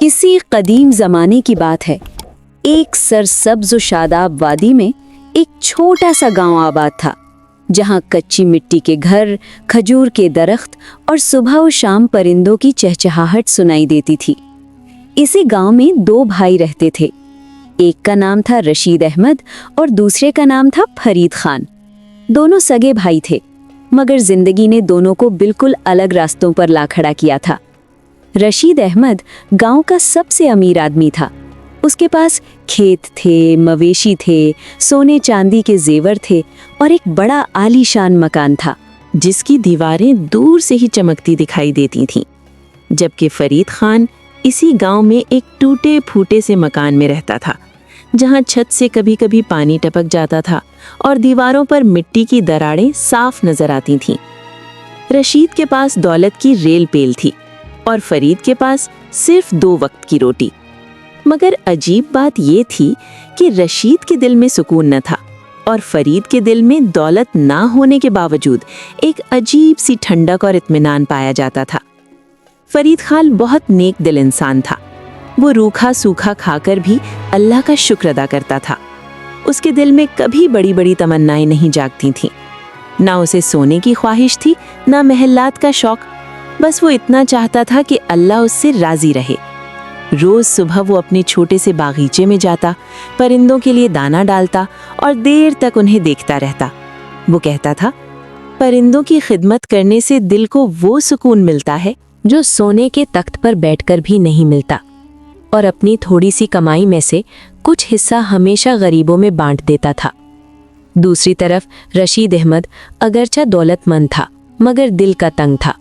किसी कदीम ज़माने की बात है। एक सरसब्ज और शादाब वादी में एक छोटा सा गांव आबाद था, जहां कच्ची मिट्टी के घर, खजूर के दरख्त और सुबह और शाम परिंदों की चहचहाहट सुनाई देती थी। इसी गांव में दो भाई रहते थे। एक का नाम था रशीद अहमद और दूसरे का नाम था फरीद खान। दोनों सगे भाई थे, मगर जिंदगी ने दोनों को बिल्कुल अलग रास्तों पर ला खड़ा किया था। रशीद अहमद गांव का सबसे अमीर आदमी था। उसके पास खेत थे, मवेशी थे, सोने चांदी के जेवर थे और एक बड़ा आलीशान मकान था, जिसकी दीवारें दूर से ही चमकती दिखाई देती थीं। जबकि फरीद खान इसी गांव में एक टूटे फूटे से मकान में रहता था, जहां छत से कभी कभी पानी टपक जाता था और दीवारों पर मिट्टी की दरारें साफ नजर आती थीं। रशीद के पास दौलत की रेल पेल थी और फरीद के पास सिर्फ 2 वक्त की रोटी। मगर अजीब बात ये थी कि रशीद के दिल में सुकून न था और फरीद के दिल में दौलत ना होने के बावजूद एक अजीब सी ठंडक और इत्मीनान पाया जाता था। फरीद खान बहुत नेक दिल इंसान था। वो रूखा सूखा खाकर भी अल्लाह का शुक्र अदा करता था। उसके दिल में कभी बड़ी बड़ी तमन्नाएं नहीं जागती थीं। ना उसे सोने की ख्वाहिश थी, ना महलात का शौक। बस वो इतना चाहता था कि अल्लाह उससे राजी रहे। रोज सुबह वो अपने छोटे से बागीचे में जाता, परिंदों के लिए दाना डालता और देर तक उन्हें देखता रहता। वो कहता था, परिंदों की खिदमत करने से दिल को वो सुकून मिलता है जो सोने के तख्त पर बैठकर भी नहीं मिलता। और अपनी थोड़ी सी कमाई में से कुछ हिस्सा हमेशा गरीबों में बांट देता था। दूसरी तरफ रशीद अहमद अगरचा दौलतमंद था, मगर दिल का तंग था।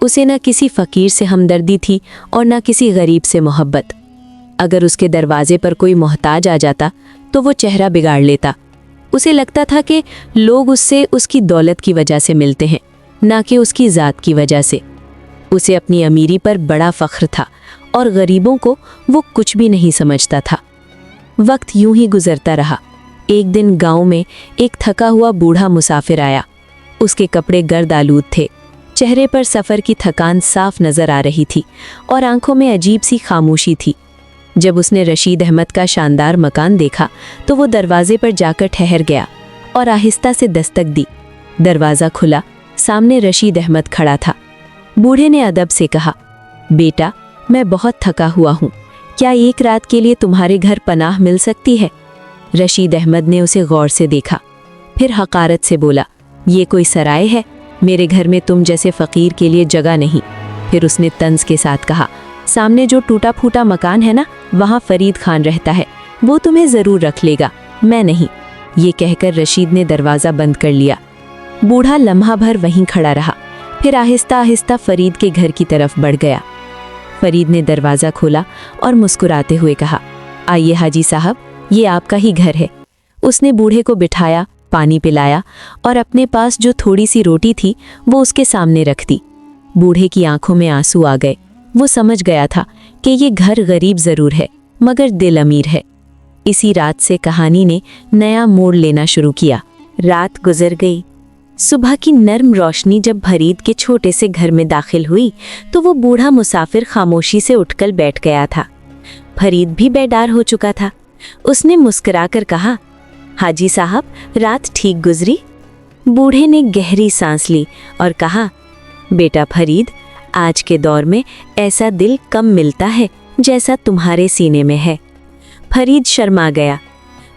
उसे न किसी फकीर से हमदर्दी थी और न किसी गरीब से मोहब्बत। अगर उसके दरवाजे पर कोई मोहताज आ जाता तो वो चेहरा बिगाड़ लेता। उसे लगता था कि लोग उससे उसकी दौलत की वजह से मिलते हैं, ना कि उसकी ज़ात की वजह से। उसे अपनी अमीरी पर बड़ा फ़ख्र था और गरीबों को वो कुछ भी नहीं समझता था। वक्त यूं ही गुजरता रहा। एक दिन गांव में एक थका हुआ बूढ़ा मुसाफिर आया। उसके कपड़े गर्द आलूद थे, चेहरे पर सफ़र की थकान साफ नज़र आ रही थी और आंखों में अजीब सी खामोशी थी। जब उसने रशीद अहमद का शानदार मकान देखा तो वो दरवाजे पर जाकर ठहर गया और आहिस्ता से दस्तक दी। दरवाज़ा खुला, सामने रशीद अहमद खड़ा था। बूढ़े ने अदब से कहा, बेटा, मैं बहुत थका हुआ हूँ, क्या एक रात के लिए तुम्हारे घर पनाह मिल सकती है? रशीद अहमद ने उसे गौर से देखा, फिर हकारत से बोला, ये कोई सराय है? मेरे घर में तुम जैसे फ़कीर के लिए जगह नहीं। फिर उसने तंज के साथ कहा, सामने जो टूटा फूटा मकान है ना, वहाँ फरीद खान रहता है, वो तुम्हें ज़रूर रख लेगा, मैं नहीं। ये कहकर रशीद ने दरवाज़ा बंद कर लिया। बूढ़ा लम्हा भर वहीं खड़ा रहा, फिर आहिस्ता आहिस्ता फरीद के घर की तरफ बढ़ गया। फरीद ने दरवाज़ा खोला और मुस्कुराते हुए कहा, आइए हाजी साहब, ये आपका ही घर है। उसने बूढ़े को बिठाया, पानी पिलाया और अपने पास जो थोड़ी सी रोटी थी वो उसके सामने रख दी। बूढ़े की आंखों में आंसू आ गए। वो समझ गया था कि ये घर गरीब ज़रूर है, मगर दिल अमीर है। इसी रात से कहानी ने नया मोड़ लेना शुरू किया। रात गुजर गई। सुबह की नर्म रोशनी जब फरीद के छोटे से घर में दाखिल हुई तो वो बूढ़ा मुसाफिर खामोशी से उठकर बैठ गया था। फरीद भी बेदार हो चुका था। उसने मुस्कुराकर कहा, हाजी साहब, रात ठीक गुजरी? बूढ़े ने गहरी सांस ली और कहा, बेटा फरीद, आज के दौर में ऐसा दिल कम मिलता है जैसा तुम्हारे सीने में है। फरीद शर्मा गया।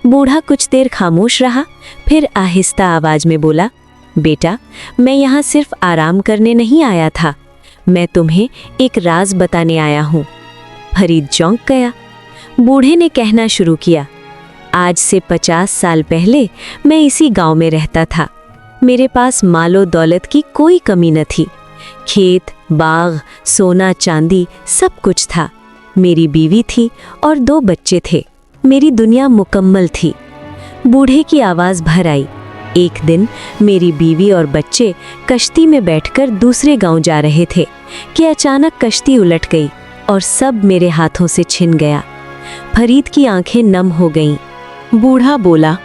बूढ़ा कुछ देर खामोश रहा, फिर आहिस्ता आवाज में बोला, बेटा, मैं यहाँ सिर्फ आराम करने नहीं आया था, मैं तुम्हें एक राज बताने आया हूँ। फरीद चौंक गया। बूढ़े ने कहना शुरू किया, आज से 50 साल पहले मैं इसी गांव में रहता था। मेरे पास मालो दौलत की कोई कमी न थी। खेत, बाग, सोना चांदी सब कुछ था। मेरी बीवी थी और 2 बच्चे थे। मेरी दुनिया मुकम्मल थी। बूढ़े की आवाज़ भर आई। एक दिन मेरी बीवी और बच्चे कश्ती में बैठकर दूसरे गांव जा रहे थे कि अचानक कश्ती उलट गई और सब मेरे हाथों से छिन गया। फरीद की आंखें नम हो गईं। बूढ़ा बोला,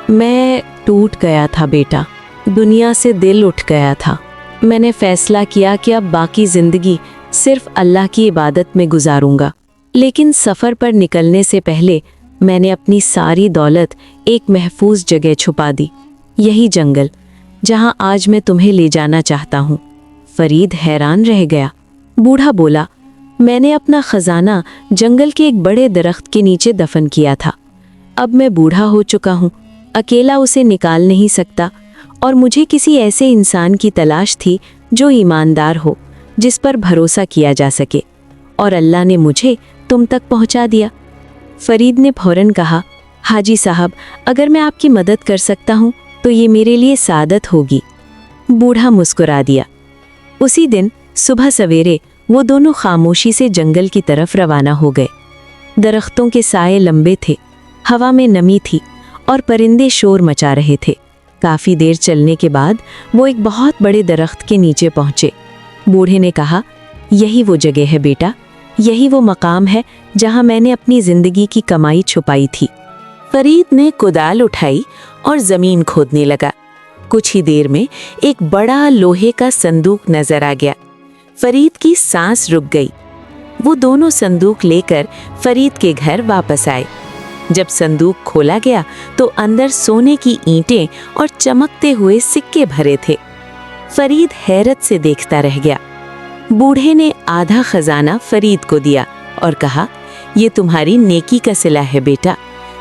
मैं टूट गया था बेटा, दुनिया से दिल उठ गया था। मैंने फैसला किया कि अब बाकी ज़िंदगी सिर्फ अल्लाह की इबादत में गुजारूंगा। लेकिन सफ़र पर निकलने से पहले मैंने अपनी सारी दौलत एक महफूज जगह छुपा दी, यही जंगल जहां आज मैं तुम्हें ले जाना चाहता हूं। फरीद हैरान रह गया। बूढ़ा बोला, मैंने अपना खजाना जंगल के एक बड़े दरख्त के नीचे दफन किया था। अब मैं बूढ़ा हो चुका हूं, अकेला उसे निकाल नहीं सकता, और मुझे किसी ऐसे इंसान की तलाश थी जो ईमानदार हो, जिस पर भरोसा किया जा सके, और अल्लाह ने मुझे तुम तक पहुंचा दिया। फरीद ने फौरन कहा, हाजी साहब, अगर मैं आपकी मदद कर सकता हूं तो ये मेरे लिए सादत होगी। बूढ़ा मुस्कुरा दिया। उसी दिन सुबह सवेरे वो दोनों खामोशी से जंगल की तरफ रवाना हो गए। दरख्तों के साए लंबे थे, हवा में नमी थी और परिंदे शोर मचा रहे थे। काफ़ी देर चलने के बाद वो एक बहुत बड़े दरख्त के नीचे पहुंचे। बूढ़े ने कहा, यही वो जगह है बेटा, यही वो मकाम है जहां मैंने अपनी जिंदगी की कमाई छुपाई थी। फरीद ने कुदाल उठाई और जमीन खोदने लगा। कुछ ही देर में एक बड़ा लोहे का संदूक नजर आ गया। फरीद की सांस रुक गई। वो दोनों संदूक लेकर फरीद के घर वापस आए। जब संदूक खोला गया तो अंदर सोने की ईंटें और चमकते हुए सिक्के भरे थे। फरीद हैरत से देखता रह गया। बूढ़े ने आधा खजाना फरीद को दिया और कहा, ये तुम्हारी नेकी का सिला है बेटा,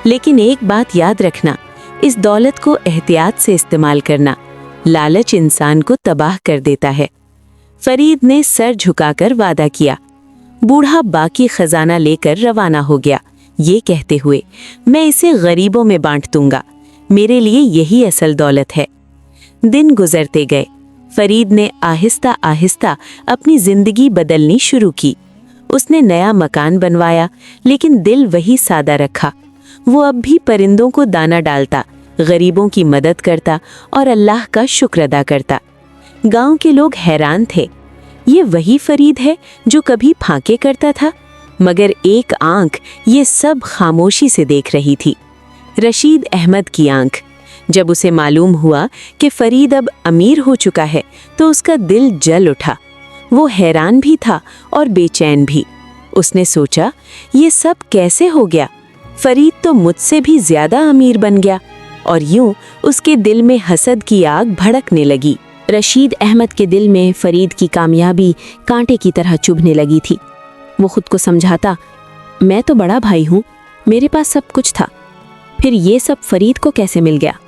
लेकिन एक बात याद रखना, इस दौलत को एहतियात से इस्तेमाल करना। लालच इंसान को तबाह कर देता है। फरीद ने सर झुकाकर वादा किया। बूढ़ा बाकी खजाना लेकर रवाना हो गया, ये कहते हुए, मैं इसे गरीबों में बांट दूंगा, मेरे लिए यही असल दौलत है। दिन गुजरते गए। फरीद ने आहिस्ता आहिस्ता अपनी जिंदगी बदलनी शुरू की। उसने नया मकान बनवाया, लेकिन दिल वही सादा रखा। वो अब भी परिंदों को दाना डालता, गरीबों की मदद करता और अल्लाह का शुक्र अदा करता। गांव के लोग हैरान थे, ये वही फरीद है जो कभी फांके करता था, मगर एक आंख ये सब खामोशी से देख रही थी, रशीद अहमद की आंख। जब उसे मालूम हुआ कि फरीद अब अमीर हो चुका है तो उसका दिल जल उठा। वो हैरान भी था और बेचैन भी। उसने सोचा, ये सब कैसे हो गया? फरीद तो मुझसे भी ज्यादा अमीर बन गया। और यूं उसके दिल में हसद की आग भड़कने लगी। रशीद अहमद के दिल में फरीद की कामयाबी कांटे की तरह चुभने लगी थी। वो खुद को समझाता, मैं तो बड़ा भाई हूँ, मेरे पास सब कुछ था, फिर ये सब फरीद को कैसे मिल गया?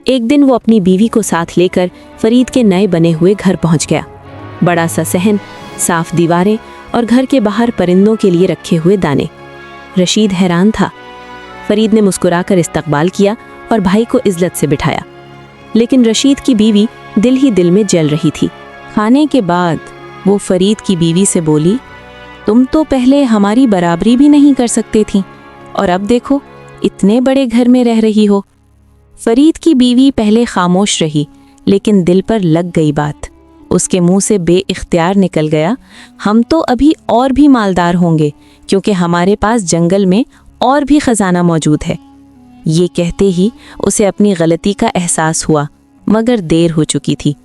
एक दिन वो अपनी बीवी को साथ लेकर फरीद के नए बने हुए घर पहुंच गया। बड़ा सा सहन, साफ दीवारें और घर के बाहर परिंदों के लिए रखे हुए दाने। रशीद हैरान था। फरीद ने मुस्कुराकर इस्तकबाल किया और भाई को इज्जत से बिठाया, लेकिन रशीद की बीवी दिल ही दिल में जल रही थी। खाने के बाद वो फरीद की बीवी से बोली, तुम तो पहले हमारी बराबरी भी नहीं कर सकती थी, और अब देखो इतने बड़े घर में रह रही हो। फरीद की बीवी पहले खामोश रही, लेकिन दिल पर लग गई बात। उसके मुंह से बेइख्तियार निकल गया, हम तो अभी और भी मालदार होंगे, क्योंकि हमारे पास जंगल में और भी खजाना मौजूद है। ये कहते ही उसे अपनी गलती का एहसास हुआ, मगर देर हो चुकी थी।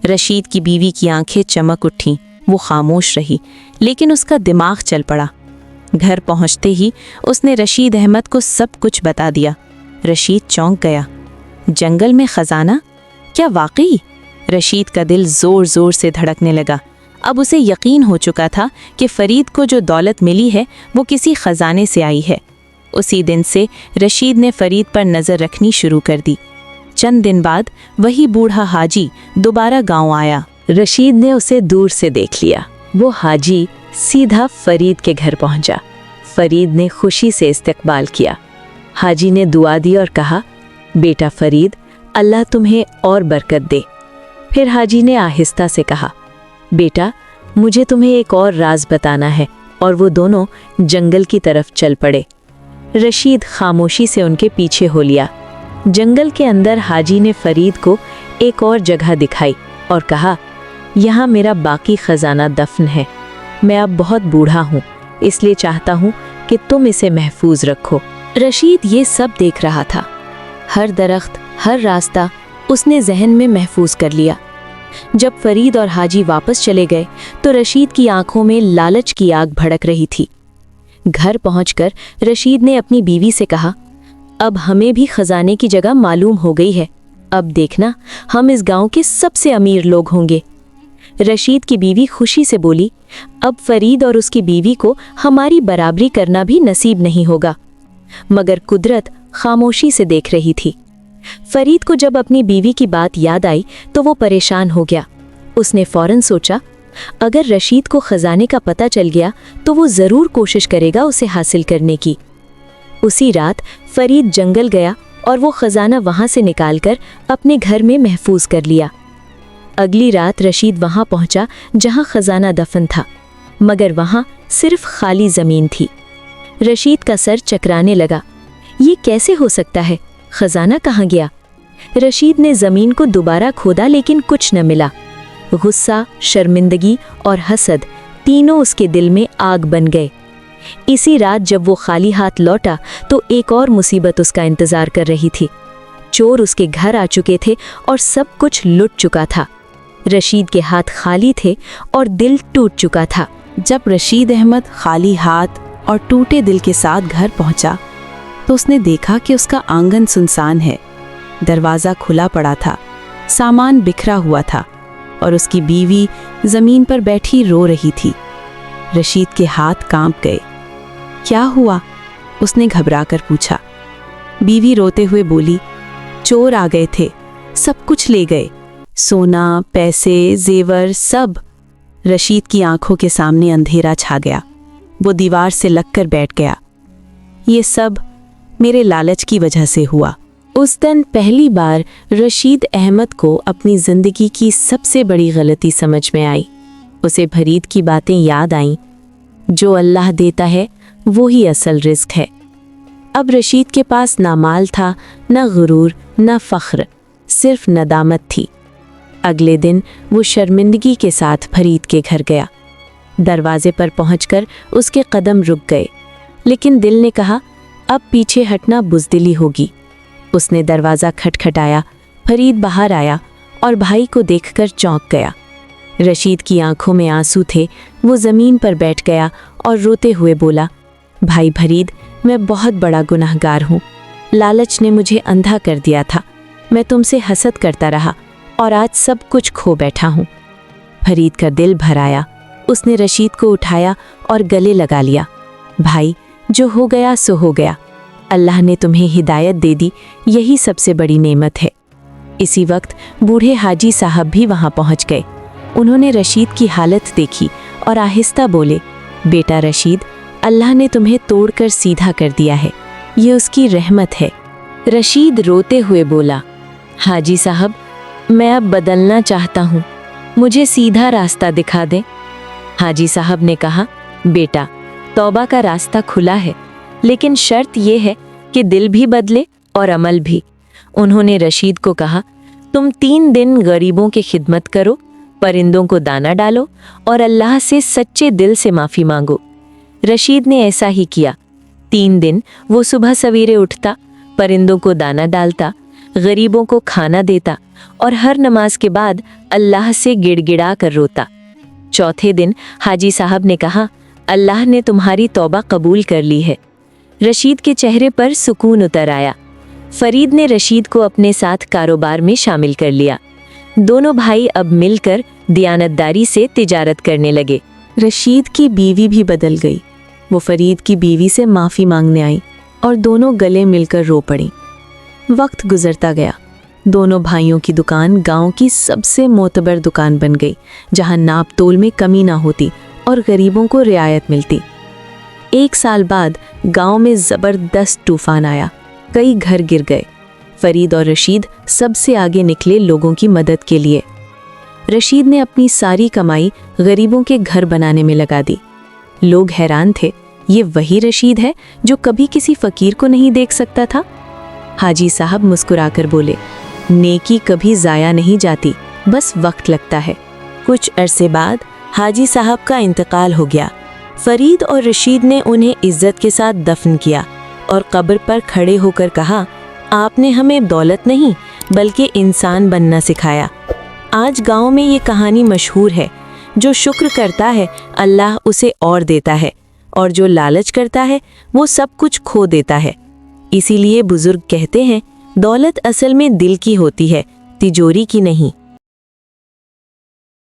रशीद की बीवी की आंखें चमक उठीं। वो खामोश रही, लेकिन उसका दिमाग चल पड़ा। घर पहुंचते ही उसने रशीद अहमद को सब कुछ बता दिया। रशीद चौंक गया। जंगल में खजाना? क्या वाकई? रशीद का दिल जोर जोर से धड़कने लगा। अब उसे यकीन हो चुका था कि फरीद को जो दौलत मिली है वो किसी खजाने से आई है। उसी दिन से रशीद ने फरीद पर नज़र रखनी शुरू कर दी। चंद दिन बाद वही बूढ़ा हाजी दोबारा गांव आया। रशीद ने उसे दूर से देख लिया। वो हाजी सीधा फरीद के घर पहुंचा। फरीद ने खुशी से इस्तकबाल किया। हाजी ने दुआ दी और कहा, बेटा फरीद, अल्लाह तुम्हें और बरकत दे। फिर हाजी ने आहिस्ता से कहा, बेटा मुझे तुम्हें एक और राज बताना है। और वो दोनों जंगल की तरफ चल पड़े। रशीद खामोशी से उनके पीछे हो लिया। जंगल के अंदर हाजी ने फरीद को एक और जगह दिखाई और कहा, यहाँ मेरा बाकी खजाना दफन है। मैं अब बहुत बूढ़ा हूँ, इसलिए चाहता हूँ कि तुम इसे महफूज रखो। रशीद ये सब देख रहा था। हर दरख्त, हर रास्ता उसने जहन में महफूज कर लिया। जब फरीद और हाजी वापस चले गए तो रशीद की आंखों में लालच की आग भड़क रही थी। घर पहुंचकर रशीद ने अपनी बीवी से कहा, अब हमें भी खजाने की जगह मालूम हो गई है। अब देखना, हम इस गांव के सबसे अमीर लोग होंगे। रशीद की बीवी खुशी से बोली, अब फरीद और उसकी बीवी को हमारी बराबरी करना भी नसीब नहीं होगा। मगर कुदरत खामोशी से देख रही थी। फरीद को जब अपनी बीवी की बात याद आई तो वो परेशान हो गया। उसने फौरन सोचा, अगर रशीद को खजाने का पता चल गया तो वो ज़रूर कोशिश करेगा उसे हासिल करने की। उसी रात फरीद जंगल गया और वो खजाना वहाँ से निकालकर अपने घर में महफूज कर लिया। अगली रात रशीद वहाँ पहुँचा जहाँ खजाना दफन था, मगर वहाँ सिर्फ खाली ज़मीन थी। रशीद का सर चकराने लगा। ये कैसे हो सकता है? खजाना कहाँ गया? रशीद ने ज़मीन को दोबारा खोदा लेकिन कुछ न मिला। गुस्सा, शर्मिंदगी और हसद तीनों उसके दिल में आग बन गए। इसी रात जब वो खाली हाथ लौटा तो एक और मुसीबत उसका इंतज़ार कर रही थी। चोर उसके घर आ चुके थे और सब कुछ लुट चुका था। रशीद के हाथ खाली थे और दिल टूट चुका था। जब रशीद अहमद खाली हाथ और टूटे दिल के साथ घर पहुंचा तो उसने देखा कि उसका आंगन सुनसान है। दरवाज़ा खुला पड़ा था, सामान बिखरा हुआ था और उसकी बीवी ज़मीन पर बैठी रो रही थी। रशीद के हाथ कांप गए। क्या हुआ? उसने घबराकर पूछा। बीवी रोते हुए बोली, चोर आ गए थे, सब कुछ ले गए, सोना, पैसे, जेवर, सब। रशीद की आंखों के सामने अंधेरा छा गया। वो दीवार से लगकर बैठ गया। ये सब मेरे लालच की वजह से हुआ। उस दिन पहली बार रशीद अहमद को अपनी ज़िंदगी की सबसे बड़ी गलती समझ में आई। उसे फरीद की बातें याद आईं, जो अल्लाह देता है वो ही असल रिज़्क है। अब रशीद के पास ना माल था, ना गुरूर, ना फ़ख्र, सिर्फ नदामत थी। अगले दिन वो शर्मिंदगी के साथ फरीद के घर गया। दरवाजे पर पहुंचकर उसके कदम रुक गए, लेकिन दिल ने कहा, अब पीछे हटना बुज़दिली होगी। उसने दरवाज़ा खटखटाया। फरीद बाहर आया और भाई को देखकर चौंक गया। रशीद की आंखों में आंसू थे। वो ज़मीन पर बैठ गया और रोते हुए बोला, भाई फरीद, मैं बहुत बड़ा गुनहगार हूँ। लालच ने मुझे अंधा कर दिया था। मैं तुमसे हसद करता रहा और आज सब कुछ खो बैठा हूँ। फरीद का दिल भर आया। उसने रशीद को उठाया और गले लगा लिया। भाई, जो हो गया सो हो गया। अल्लाह ने तुम्हें हिदायत दे दी, यही सबसे बड़ी नेमत है। इसी वक्त बूढ़े हाजी साहब भी वहाँ पहुँच गए। उन्होंने रशीद की हालत देखी और आहिस्ता बोले, बेटा रशीद, अल्लाह ने तुम्हें तोड़कर सीधा कर दिया है, ये उसकी रहमत है। रशीद रोते हुए बोला, हाजी साहब, मैं अब बदलना चाहता हूँ, मुझे सीधा रास्ता दिखा दें। हाजी साहब ने कहा, बेटा, तौबा का रास्ता खुला है, लेकिन शर्त यह है कि दिल भी बदले और अमल भी। उन्होंने रशीद को कहा, तुम 3 दिन गरीबों की खिदमत करो, परिंदों को दाना डालो और अल्लाह से सच्चे दिल से माफ़ी मांगो। रशीद ने ऐसा ही किया। 3 दिन वो सुबह सवेरे उठता, परिंदों को दाना डालता, गरीबों को खाना देता और हर नमाज के बाद अल्लाह से गिड़गिड़ा कर रोता। चौथे दिन हाजी साहब ने कहा, अल्लाह ने तुम्हारी तौबा कबूल कर ली है। रशीद के चेहरे पर सुकून उतर आया। फरीद ने रशीद को अपने साथ कारोबार में शामिल कर लिया। दोनों भाई अब मिलकर दियानतदारी से तिजारत करने लगे। रशीद की बीवी भी बदल गई। वो फरीद की बीवी से माफ़ी मांगने आई और दोनों गले मिलकर रो पड़ी। वक्त गुजरता गया। दोनों भाइयों की दुकान गांव की सबसे मोतबर दुकान बन गई, जहां नाप तोल में कमी ना होती और गरीबों को रियायत मिलती। 1 साल बाद गांव में ज़बरदस्त तूफान आया। कई घर गिर गए। फरीद और रशीद सबसे आगे निकले लोगों की मदद के लिए। रशीद ने अपनी सारी कमाई गरीबों के घर बनाने में लगा दी। लोग हैरान थे, ये वही रशीद है जो कभी किसी फ़कीर को नहीं देख सकता था। हाजी साहब मुस्कुराकर बोले, नेकी कभी ज़ाया नहीं जाती, बस वक्त लगता है। कुछ अरसे बाद हाजी साहब का इंतकाल हो गया। फरीद और रशीद ने उन्हें इज्जत के साथ दफन किया और कब्र पर खड़े होकर कहा, आपने हमें दौलत नहीं बल्कि इंसान बनना सिखाया। आज गांव में ये कहानी मशहूर है, जो शुक्र करता है अल्लाह उसे और देता है اور جو لالچ کرتا ہے وہ سب کچھ کھو دیتا ہے۔ اسی لیے بزرگ کہتے ہیں دولت اصل میں دل کی ہوتی ہے، تجوری کی نہیں۔